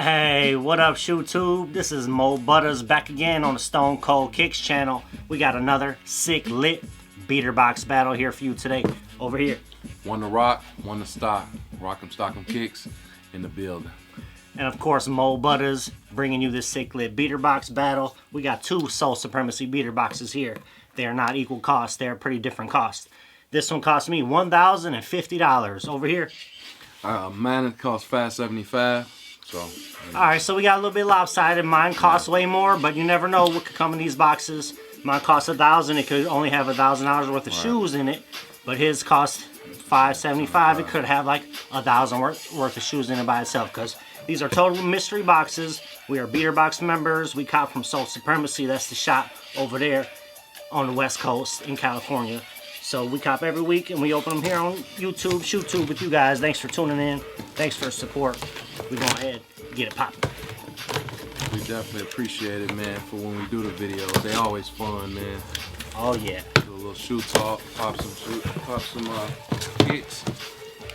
Hey, what up, ShoeTube? This is MoButtaz back again on the Stone Cold Kicks channel. We got another sick lit beater box battle here for you today. Over here. One to rock, one to stock. Rock 'em, stock 'em kicks in the building. And of course, MoButtaz bringing you this sick lit beater box battle. We got two Soul Supremacy beater boxes here. They are not equal cost. They're pretty different cost. This one cost me $1,050 over here. Mine it costs $575. So. All right, so we got a little bit lopsided. Mine costs way more, but you never know what could come in these boxes. Mine costs $1,000. It could only have $1,000 worth of shoes in it, but his cost $575. It could have like $1,000 worth of shoes in it by itself, because these are total mystery boxes. We are beater box members. We cop from Soul Supremacy. That's the shop over there on the West Coast in California. So we cop every week and we open them here on YouTube, ShoeTube with you guys. Thanks for tuning in. Thanks for the support. We go ahead and get it popping. We definitely appreciate it, man, for when we do the videos. They always fun, man. Oh yeah. Do a little shoe talk, pop some kicks.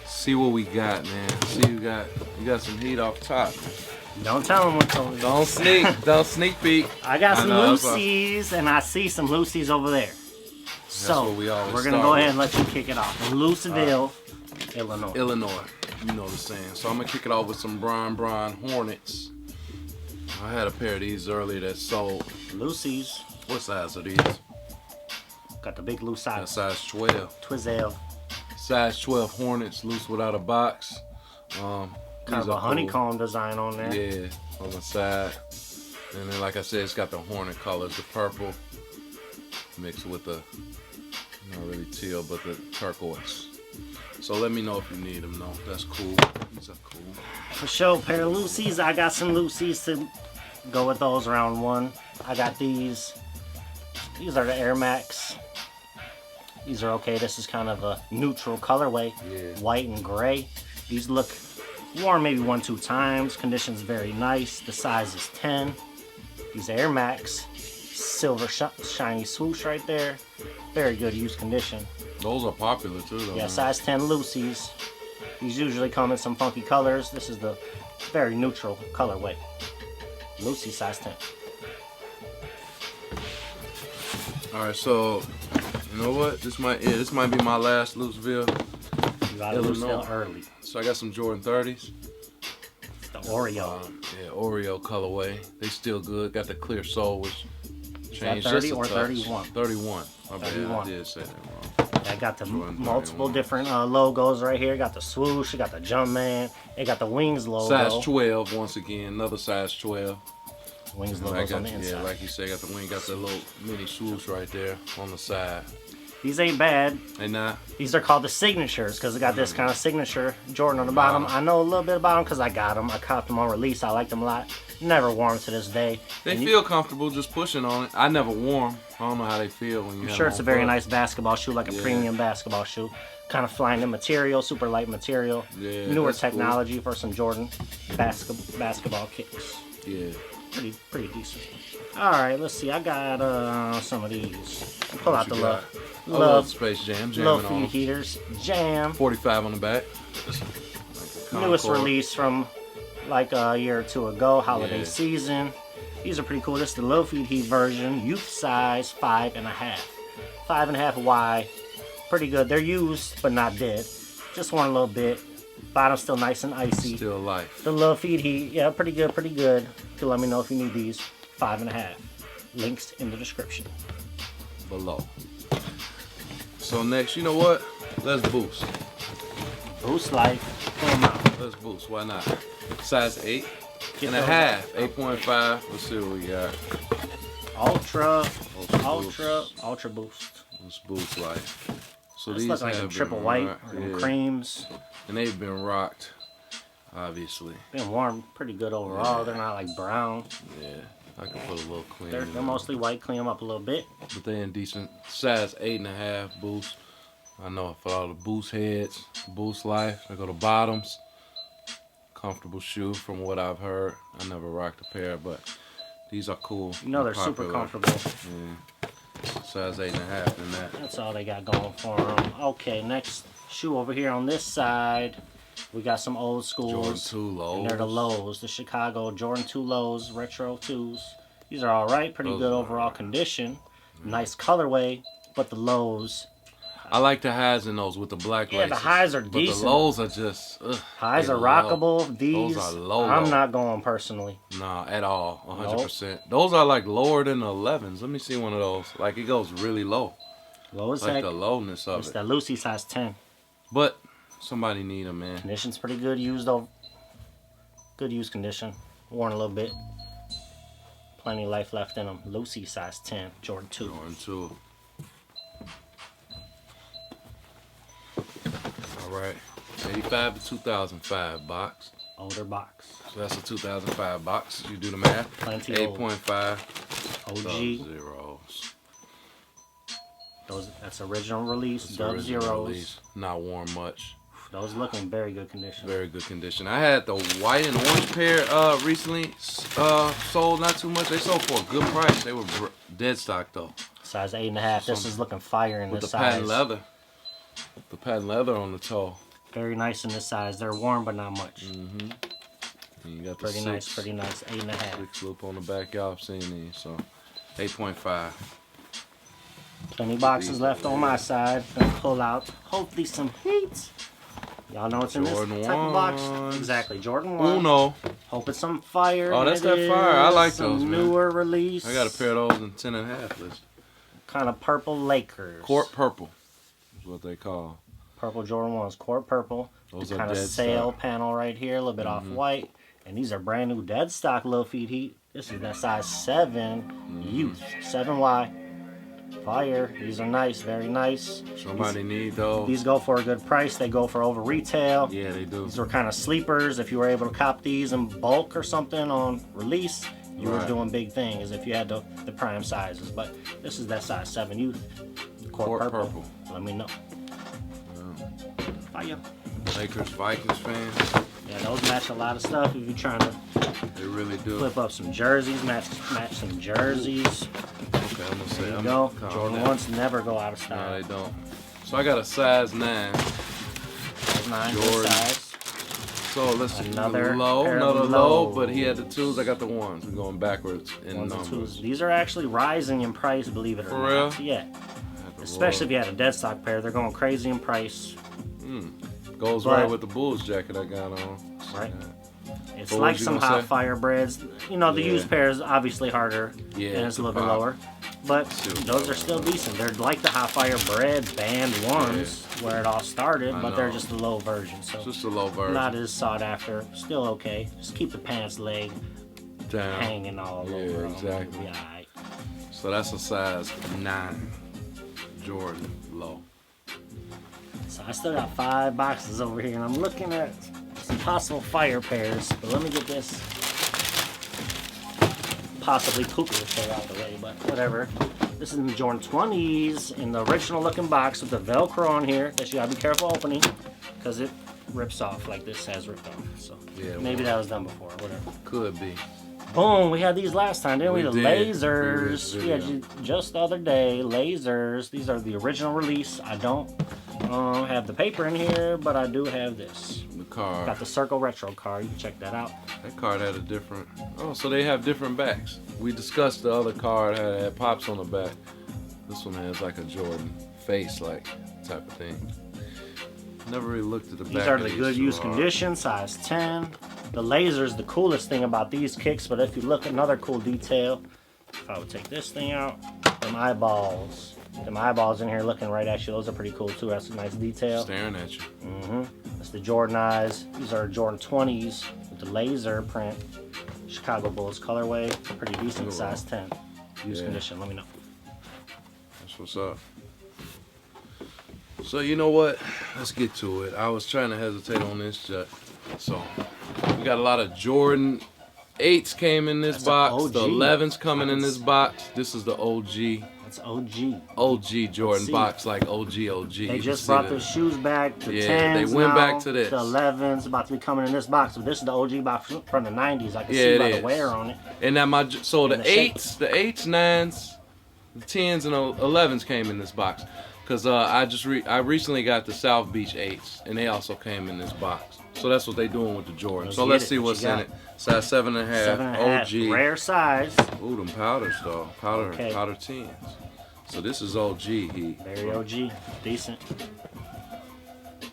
See what we got, man. See you got some heat off top. Don't tell them what's over there. Don't sneak peek. I got some loosies, and I see some loosies over there. So we're gonna go ahead and let you kick it off. In Louisville, Illinois. You know the saying. So I'm gonna kick it off with some Brown Hornets. I had a pair of these earlier that sold. Loosies. What size are these? Got the big loose size. That size 12. Twizzle. Size 12 Hornets, loose without a box. Kind of a honeycomb design on there. Yeah, on the side. And then, like I said, it's got the Hornet colors, the purple mixed with the, not really teal, but the turquoise. So let me know if you need them. No, that's cool. These are cool. For sure, pair of loosies. I got some loosies to go with those round one. I got these. These are the Air Max. These are okay. This is kind of a neutral colorway. Yeah. White and gray. These look worn maybe 1-2 times. Condition's very nice. The size is 10. These Air Max. Silver shiny swoosh right there. Very good use condition. Those are popular too, though. Yeah, size 10 loosies. These usually come in some funky colors. This is the very neutral colorway. Lucy size 10. Alright, so you know what? This might be my last Louisville. You got Louisville early. So I got some Jordan 30s. The Oreo. Yeah, Oreo colorway. They still good. Got the clear sole, which changed. Is that 30 just a or touch. 31? 31. My bad, 31. I did say that wrong. I got the Jordan multiple 31. different logos right here. Got the swoosh, you got the Jumpman, it got the Wings logo. Size 12 once again, another size 12. Wings logos on the inside. Yeah, like you say, got the wing, got the little mini swoosh right there on the side. These ain't bad. They not? These are called the signatures because it got this kind of signature Jordan on the bottom. I know a little bit about them because I got them. I caught them on release. I like them a lot. Never wore them to this day. They feel comfortable just pushing on it. I never wore them. I don't know how they feel when you have them. I'm sure it's a on very foot. nice basketball shoe, like a premium basketball shoe. Kind of flying in material, super light material. Yeah, newer that's technology for some Jordan basketball kicks. Yeah. Pretty decent. All right, let's see. I got some of these. Pull out the love Space Jam. Low feed heaters. Jam. 45 on the back. Newest release from like a year or two ago, holiday season. These are pretty cool. This is the low feed heat version, youth size 5.5. 5.5 Y. Pretty good. They're used but not dead. Just worn a little bit. Bottom still nice and icy. Still life. The low feed heat, yeah, pretty good, pretty good. You can let me know if you need these. 5.5. Links in the description. Below. So next, you know what? Let's boost. Boost life. Come on. Let's boost. Why not? Size 8.5. 8.5. Let's see what we got. Ultra boost. Let's boost life. So this these look like some triple white or creams. And they've been rocked, obviously. Been worn pretty good overall. They're not like brown. Yeah, I can put a little clean. They're mostly white. Clean them up a little bit. But they're in decent size 8.5 boost. I know for all the boost heads, boost life. They go to bottoms. Comfortable shoe from what I've heard. I never rocked a pair, but these are cool. You know they're super comfortable. Yeah. Size 8.5 in that. That's all they got going for them. Okay, next shoe over here on this side. We got some old schools. Jordan 2 lows. And they're the lows. The Chicago Jordan 2 lows, retro 2s. These are all right. Pretty good overall condition. Nice colorway, but the lows. I like the highs in those with the black laces. Yeah, the highs are but decent. The lows are just... highs are rockable. These, those are low. I'm not going personally. Nah, at all. 100%. Nope. Those are like lower than the 11s. Let me see one of those. Like it goes really low. Low as like heck. the lowness of It's it. that Lucy size 10. But somebody need them, man. Condition's pretty good. Used though. Good use condition. Worn a little bit. Plenty of life left in them. Lucy size 10. Jordan 2. Jordan 2. Alright. 85 to 2005 box. Older box. So that's a 2005 box. You do the math. Plenty 8.5. OG. Zeros. That's original release. It's Dub original zeros. release. Not worn much. Those look in very good condition. Very good condition. I had the white and orange pair recently sold not too much. They sold for a good price. They were dead stock though. Size 8.5. This is looking fire in with this the size. patent leather. The patent leather on the toe. Very nice in this size. They're warm, but not much. And you got the Pretty nice. Pretty nice. 8.5. 6 loop on the back. Y'all have seen these. So 8.5. Plenty boxes left on my side. Gonna pull out hopefully some heat. Y'all know what's in this Jordan type of box? 1s. Exactly, Jordan 1. Uno. Hoping some fire. Oh, that's it that fire. I is. like some those, man. newer release. I got a pair of those in 10.5 list. Kind of purple Lakers. Court purple is what they call. Purple Jordan 1s. Court purple. Those the are kind of dead sail stock. panel right here. A little bit off white. And these are brand new dead stock low feet heat. This is that size 7 youth. 7Y. Fire. These are nice. Very nice. Somebody need those. These go for a good price. They go for over retail. Yeah, they do. These were kind of sleepers. If you were able to cop these in bulk or something on release, you were doing big things if you had the prime sizes. But this is that size 7 youth. Court purple. Let me know. Fire. Lakers, Vikings fans. Yeah, those match a lot of stuff if you're trying to They really do. flip up some jerseys, match some jerseys. Okay, I'm gonna say. There you I'm go. calm Jordan down. 1s never go out of No, style. they don't. So I got a size 9. Those 9 good Jordan. size. So let's see. Another pair Another of low, lows. but he had the 2s. I got the 1s. We're going backwards in 1s and numbers. 2s. These are actually rising in price, believe it or For not. real? Yeah. Especially if you had a dead stock pair, they're going crazy in price. Goes But- right with the Bulls jacket I got on. Right. It's What like was you some gonna hot say? fire breads. You know, the Yeah. used pair is obviously harder Yeah, and it's a to little bit pop. lower. But Still those are still decent. They're like the hot fire bread band ones where it all started, I but they're know. just a low version. So Just a low version. not as sought after. Still okay. Just keep the pants leg Down. hanging all Yeah, over. 'em. exactly. Be alright. So that's a size 9. Jordan low. So I still got 5 boxes over here, and I'm looking at some possible fire pairs. But let me get this possibly poopier pair out of the way, but whatever. This is the Jordan 20s in the original looking box with the Velcro on here that you gotta be careful opening because it rips off like this has ripped off. So Yeah, maybe well, that was done before, whatever. could be. Boom, we had these last time, didn't we? We The did. lasers. Previous We had video. just the other day, lasers. These are the original release. I don't have the paper in here, but I do have this. The card. Got the Circle Retro card. You can check that out. That card had a different. Oh, so they have different backs. We discussed the other card had pops on the back. This one has like a Jordan face like type of thing. Never really looked at the back. These are of the these good too use hard. condition, size 10. The laser's the coolest thing about these kicks, but if you look, another cool detail, if I would take this thing out, them eyeballs. Them eyeballs in here looking right at you, those are pretty cool too. That's a nice detail. Staring at you. That's the Jordan eyes. These are Jordan 20s with the laser print. Chicago Bulls colorway. Pretty decent, size 10. Use Yeah. condition, let me know. That's what's up. So you know what? Let's get to it. I was trying to hesitate on this, so we got a lot of Jordan 8s came in this That's box. an The OG. 11s coming in this box. This is the OG. That's OG. OG Jordan see. box, like OG. They just brought their shoes back. The Yeah, 10s they went now, back to this. The 11s about to be coming in this box. But this is the OG box from the 90s. I can Yeah, see it by the is. wear on it. And now so the And the shape. 8s, 9s, the 10s, and the 11s came in this box. Cause I recently got the South Beach 8s, and they also came in this box. So that's what they doing with the Jordan. So let's see what's in it. Size 7.5. 7.5. OG. Rare size. Ooh, them powders though. Powder 10s. So this is OG heat. Very OG. Decent.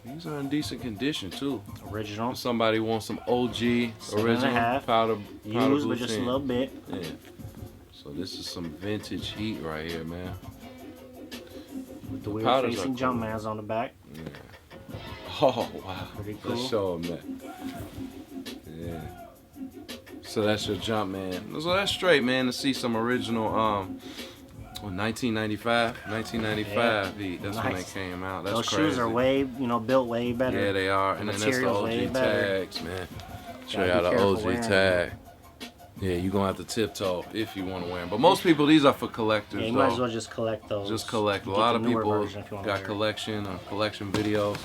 These are in decent condition too. Original. If somebody wants some OG original powder used with just a little bit. Yeah. So this is some vintage heat right here, man. With the weird facing Jumpmans on the back. Yeah. Oh wow. Pretty cool. Let's show them that. Yeah. So that's your Jumpman. So that's straight, man. To see some original 1995 heat. That's when they came out. That's Those crazy. shoes are way, built way better. Yeah, they are. And then that's the OG tags, man. Show y'all the OG tag. Yeah, you're gonna have to tiptoe if you want to wear them. But most people, these are for collectors. Yeah, you might as well just collect those. Just collect. A lot of people got collection videos.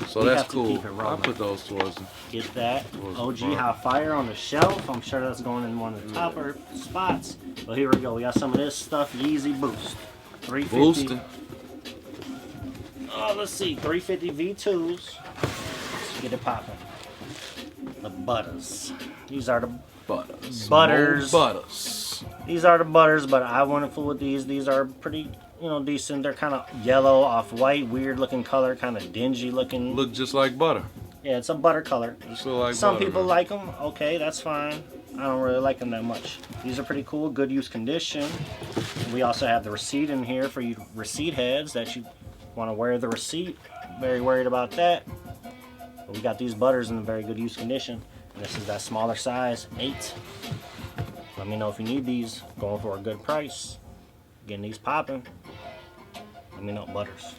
So that's cool. I'll put those towards them. Get that. OG Hot Fire on the shelf. I'm sure that's going in one of the topper spots. But here we go. We got some of this stuff. Yeezy Boost. 350. Boosting. Oh, let's see. 350 V2s. Let's get it popping. The Butters. These are the Butters. MoButtaz. These are the Butters, but I wouldn't fool with these. These are pretty, decent. They're kind of yellow, off-white, weird-looking color, kind of dingy-looking. Look just like butter. Yeah, it's a butter color. Just like Some butter, people man. like them. Okay, that's fine. I don't really like them that much. These are pretty cool. Good use condition. We also have the receipt in here for you receipt heads that you want to wear the receipt. Very worried about that. But we got these Butters in very good use condition. And this is that smaller size, 8. Let me know if you need these. Going for a good price. Getting these popping. Let me know, Butters.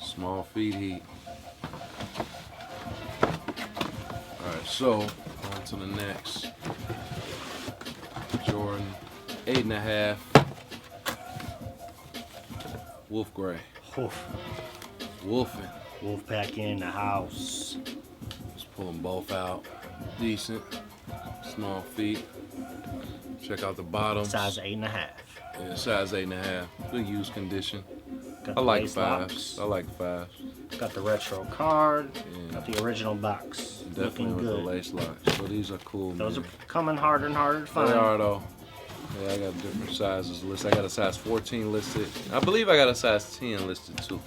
Small feet heat. Alright, so on to the next. Jordan 8.5. Wolf Gray. Oof. Wolfing. Wolfpack in the house. Just pull them both out. Decent. Small feet. Check out the bottoms. Size 8.5. Yeah, size 8.5. Good use condition. Got I the like lace 5s. locks. I like 5s. Got the retro card. Yeah. Got the original box. Definitely Looking with good. the lace locks. So these are cool, Those man. are coming harder and harder to find. They are though. Yeah, I got different sizes listed. I got a size 14 listed. I believe I got a size 10 listed too.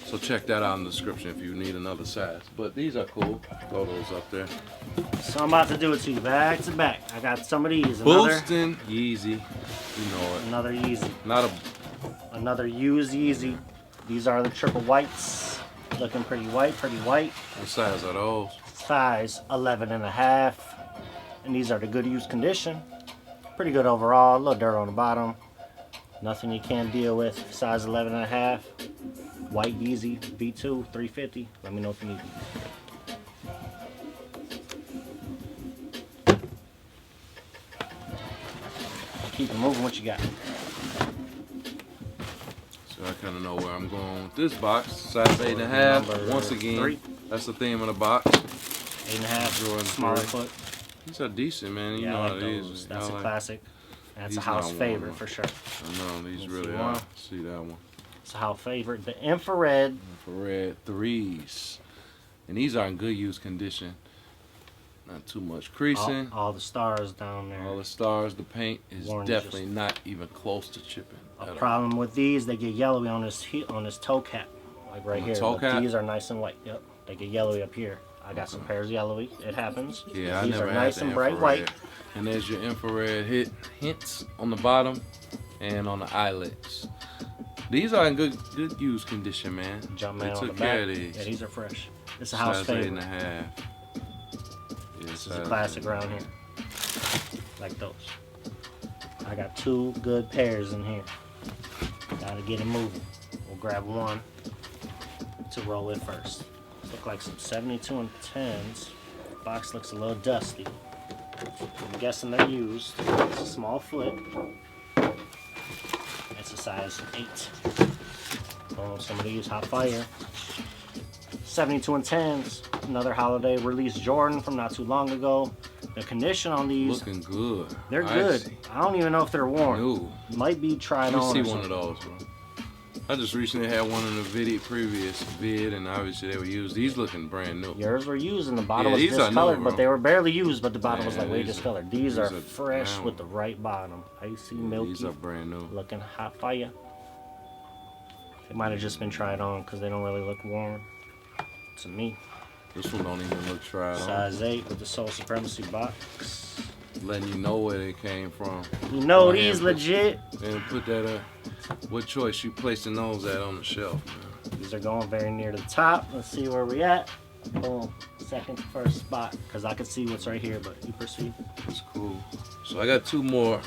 So check that out in the description if you need another size. But these are cool. Throw those up there. So I'm about to do it to you back to back. I got some of these. Boosting Yeezy. You know it. Another Yeezy. Another used Yeezy. These are the triple whites. Looking pretty white, What size are those? Size 11.5. And these are the good use condition. Pretty good overall. A little dirt on the bottom. Nothing you can't deal with. Size 11.5. White Yeezy V2 350. Let me know if you need them. Keep it moving. What you got? So I kind of know where I'm going with this box. Size 8.5. Once again, 3. that's the theme of the box. 8.5. Jordan Smaller 3. foot. These are decent, man. You Yeah, know I how like these. those. That's a like, classic. That's a these house not favorite warm. for sure. I know these Let's really see are. one. See that one. It's a house favorite. The infrared. Infrared 3s. And these are in good use condition. Not too much creasing. All the stars down there. All the stars. The paint is Warren definitely not even close to chipping. A problem with these, they get yellowy on this toe cap, like right On the here. toe But cap? these are nice and white. Yep, they get yellowy up here. I got some pairs yellowy. It happens. Yeah, These I never are had nice the and bright infrared. white. And there's your infrared hints on the bottom and on the eyelets. These are in good use condition, man. Jumpman They on the took back. care of these. Yeah, these are fresh. It's a house Size favorite. 8.5. Yeah, This is a classic around here. Like those. I got 2 good pairs in here. Gotta get it moving. We'll grab one to roll with first. These look like some 72 and 10s. Box looks a little dusty. I'm guessing they're used. It's a small foot. It's a size 8. Oh, some of these hot fire. 72 and 10s. Another holiday release Jordan from not too long ago. The condition on these, looking good. they're Icy. good. I don't even know if they're worn. No. Might be tried Let on. me or see one of something. those, bro. I just recently had one in the previous vid, and obviously they were used. These looking brand new. Yours were used, and the bottom was these are discolored, new, but bro. they were barely used, but the bottom was Man, like way these discolored. These are fresh brown. with the right bottom. Icy, milky. These are brand new. Looking hot fire. They might have just been tried on because they don't really look warm to me. This one don't even look tried on. Size 8 with the Soul Supremacy box. Letting you know where they came from. You know Go these ahead legit. And put that what choice you placing those at on the shelf, man. These are going very near the top. Let's see where we at. Boom. Second to first spot. Because I can see what's right here, but you proceed. That's cool. So I got two more.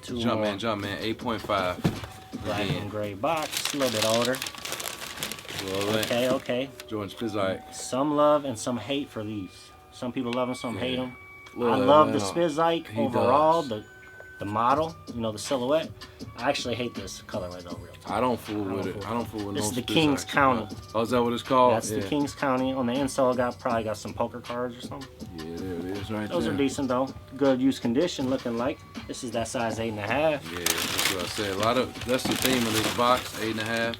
Jumpman, 8.5. Black and gray box. A little bit older. Okay, okay. Jordan Spizike. Some love and some hate for these. Some people love them, some hate them. I Little love the Atlanta. Spizike He overall, does. the model, you know, the silhouette. I actually hate this colorway though, real talk. I don't fool with it. I don't fool with This no is the Spizike. Kings County. Oh, is that what it's called? That's the Kings County. On the insole, probably got some poker cards or something. Yeah, there it is right Those there. are decent though. Good use condition looking like. This is that size 8.5. Yeah, that's what I said. That's the theme of this box, 8.5.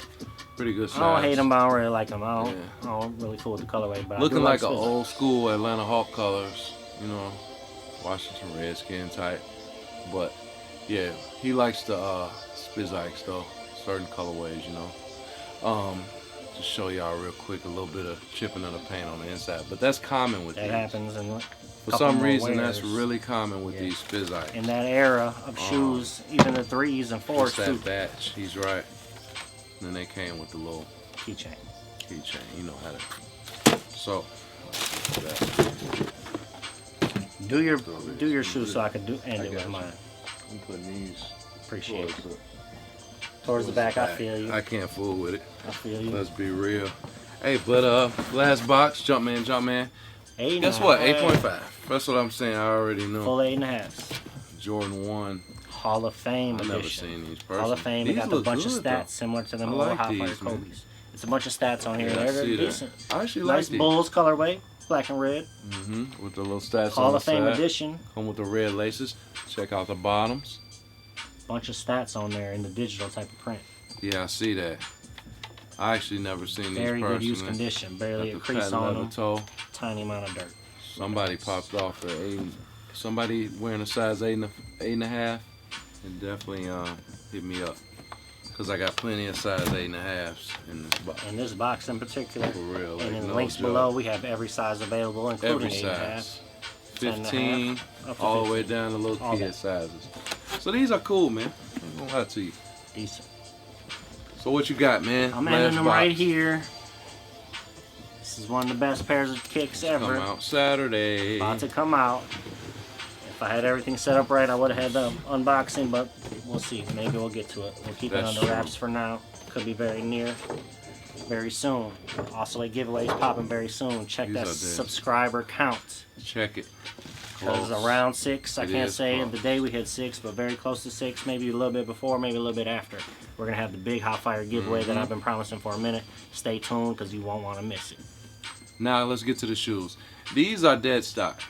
Pretty good size. I don't hate them, but I don't really like them. I Yeah. don't really fool with the colorway, but Looking I do like like an Spizike. old school Atlanta Hawk colors, you know, Washington Redskin type. But yeah, he likes the Spizikes though, certain colorways, you know. Just show y'all real quick a little bit of chipping of the paint on the inside, but that's common with That these. happens and For some reason, that's really common with these Spizikes. in that era of shoes, even the 3s and 4s It's that too. batch. He's right. And then they came with the little Keychain. keychain. You know how to. So. Do your shoes so I can end it with mine. I'm putting these. Appreciate it. Towards the back, I feel you. I can't fool with it. I feel you. Let's be real. Hey, but last box, Jumpman. 8.5. Guess what? 8.5. That's what I'm saying. I already know. Full 8.5. Jordan 1. Hall of Fame I've edition. never seen these personally. Hall of Fame. It These got a look bunch of good, stats though. similar to them I little like Hot Fire these, man. Kobe's. It's a bunch of stats on here. Yeah, I They're see that. decent. I actually Nice like these. Bulls colorway, black and red. With the little stats Hall on of the Fame side. edition. Come with the red laces. Check out the bottoms. Bunch of stats on there in the digital type of print. Yeah, I see that. I actually never seen these Very personally. good use condition. Barely Got a the crease patent on leather them. toe. Tiny amount of dirt. Somebody popped off for 8. Somebody wearing a size 8.5, and definitely hit me up, cause I got plenty of size 8.5s in this box. In this box in particular. For real, like And in no links joke. below, we have every size available, including Every 8.5. size, 15, up to all the way 15. down to little All kid that. sizes. So these are cool, man. I ain't gonna lie to you. Decent. So what you got, man? I'm Last ending them box. right here. This is one of the best pairs of kicks ever. Come out Saturday. About to come out. If I had everything set up right, I would have had the unboxing, but we'll see. Maybe we'll get to it. We'll keep That's it under true. wraps for now. Could be very near, very soon. Also, like giveaways popping very soon. Check These that are dead. subscriber count. Check it. Because Close. around 6, I It can't is say close. the day we hit 6, but very close to 6, maybe a little bit before, maybe a little bit after. We're going to have the big hot fire giveaway that I've been promising for a minute. Stay tuned because you won't want to miss it. Now let's get to the shoes. These are dead stock.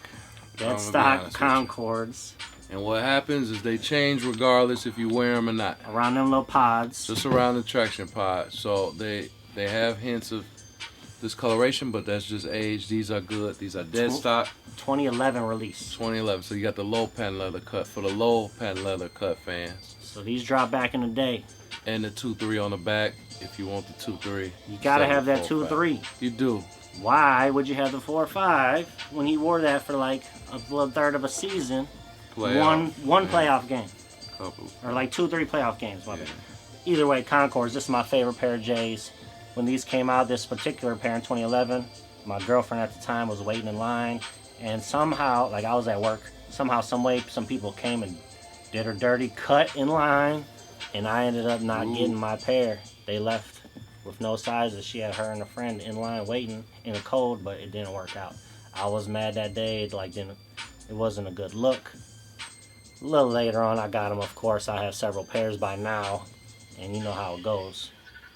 Dead I'm gonna be stock honest with you. Concords And what happens is they change regardless if you wear them or not. around them little pods. Just around the traction pod. So they have hints of discoloration, but that's just age. These are good. These are dead stock. 2011 release. 2011. So you got the low patent leather cut for the low patent leather cut fans. So these dropped back in the day. And the 2-3 on the back if you want the 2-3. You gotta have that 7-4-5. 2-3. You do. Why would you have the 4-5 when he wore that for like a little third of a season? Playoff. One playoff game. Couple. Or like 2-3 playoff games, my Yeah. bad. Either way, Concords, this is my favorite pair of J's. When these came out, this particular pair in 2011, my girlfriend at the time was waiting in line, and somehow, like I was at work, somehow, some way, some people came and did her dirty, cut in line, and I ended up not getting my pair. They left with no sizes. She had her and a friend in line waiting in the cold, but it didn't work out. I was mad that day. It wasn't a good look. A little later on, I got them. Of course, I have several pairs by now, and you know how it goes.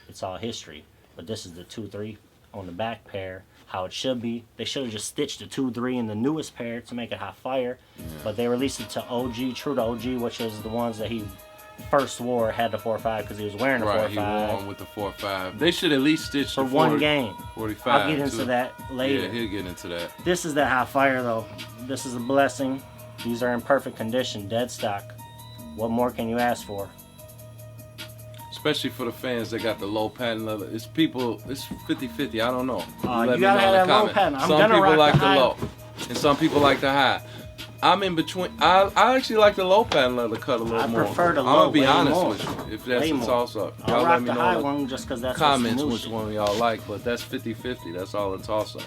It's all history. But this is the 2-3 on the back pair, how it should be. They should have just stitched the 2-3 in the newest pair to make it hot fire. But they released it to OG, true to OG, which is the ones that he first wore had the 4.5 because he was wearing the 4.5. Right, he wore them with the 4.5. They should at least stitch for the one game. 45. I'll get into that later. Yeah, he'll get into that. This is that hot fire though. This is a blessing. These are in perfect condition, dead stock. What more can you ask for? Especially for the fans that got the low patent leather. It's people, it's 50-50, I don't know. You gotta have that low patent. I'm some gonna people rock like the the high. low, and some people like the high. I'm in between. I actually like the low patent leather cut a little more. I prefer the I'm low gonna be way honest more. with you. If that's Way the more. toss up, I'll y'all rock let me the know high in the one just because that's comments what's which new. one y'all like, but that's 50-50. That's all the toss up.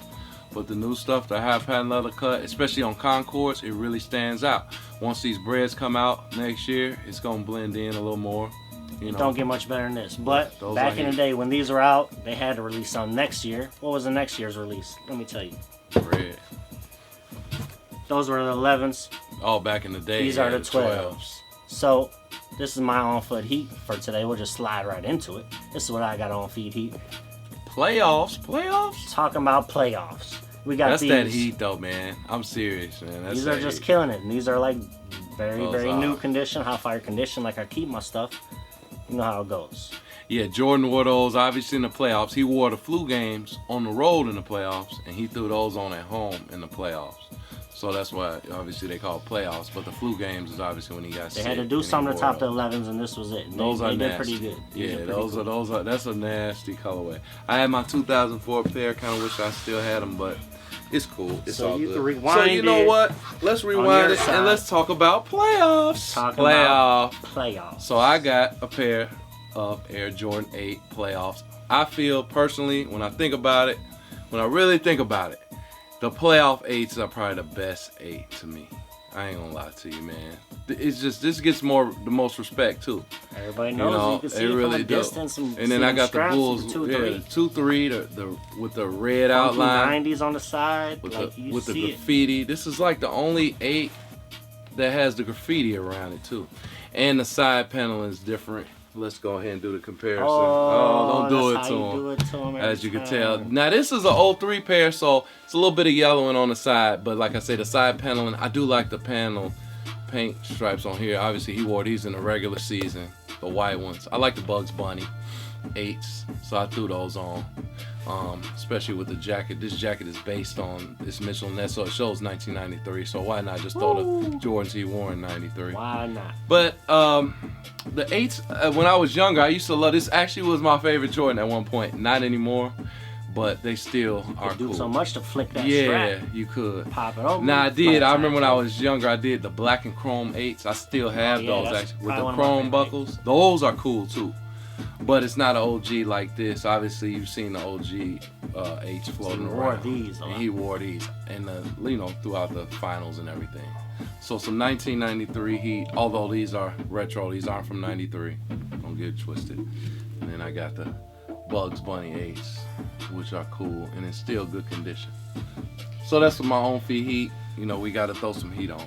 But the new stuff, the high patent leather cut, especially on Concords, it really stands out. Once these breads come out next year, it's gonna blend in a little more. You know. Don't get much better than this. But Those back are in the heat. day when these were out, they had to release some next year. What was the next year's release? Let me tell you. Bread. Those were the 11s. Oh, back in the day. These are the 12s. So this is my on-foot heat for today. We'll just slide right into it. This is what I got on feet heat. Playoffs. Talking about playoffs. We got That's these. that heat though, man. I'm serious, man. That's These that are just heat. killing it. And these are like very, Those very are. new condition, hot fire condition. Like I keep my stuff. You know how it goes. Yeah, Jordan wore those obviously in the playoffs. He wore the flu games on the road in the playoffs, and he threw those on at home in the playoffs. So that's why obviously they call it playoffs. But the flu games is obviously when he got They sick. had to do and he something to wore top the those. 11s, and this was it. And Those are they did nasty. pretty good. Yeah, pretty those cool. are. That's a nasty colorway. I had my 2004 pair. Kind of wish I still had them, but it's cool. It's So all you good. can rewind so you know it what? Let's your rewind it side. and let's talk about playoffs. Talking about Playoff. playoffs. So I got a pair of Air Jordan 8 playoffs. I feel personally, when I think about it, when I really think about it, the playoff 8s are probably the best 8 to me. I ain't gonna lie to you, man. It's just, this gets the most respect too. Everybody You knows know, you can see they it really from a do. distance. And see then I them got the straps, Bulls, the 2-3. yeah, 2-3, the with the red outline, 90s on the side. with like the you with the see it. graffiti. This is like the only 8 that has the graffiti around it too, and the side panel is different. Let's go ahead and do the comparison. Oh, don't do it that's to how you him. do it to 'em every As you can tell. time. Now this is an 03 pair, so it's a little bit of yellowing on the side, but like I say, the side paneling, I do like the panel paint stripes on here. Obviously he wore these in the regular season, the white ones. I like the Bugs Bunny 8s, so I threw those on. Especially with the jacket. This jacket is based on this Mitchell & Ness, so it shows 1993, so why not just throw the Jordans he wore in 93. Why not? But the 8s, when I was younger, I used to love this. Actually was my favorite Jordan at one point. Not anymore, but they still are Do cool. so much to flick that Yeah, strap. you could. Pop it over. Now I did. flat I top. remember when I was younger, I did the black and chrome 8s. I still have yeah, those that's actually with probably the one of my chrome favorite buckles. Those are cool too. But it's not an OG like this. Obviously, you've seen the OG 8s floating he around. wore these, And he wore these, and throughout the finals and everything. So some 1993 Heat. Although these are retro, these aren't from '93. Don't get it twisted. And then I got the Bugs Bunny 8s, which are cool and in still good condition. So that's my own feet Heat. You know, we got to throw some heat on.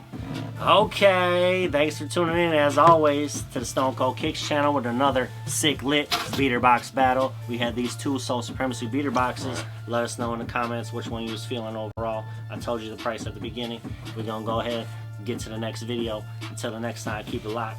Okay, thanks for tuning in as always to the Stone Cold Kicks channel with another sick lit beater box battle. We had these two Soul Supremacy beater boxes. Let us know in the comments which one you was feeling overall. I told you the price at the beginning. We're gonna go ahead and get to the next video. Until the next time, keep it locked.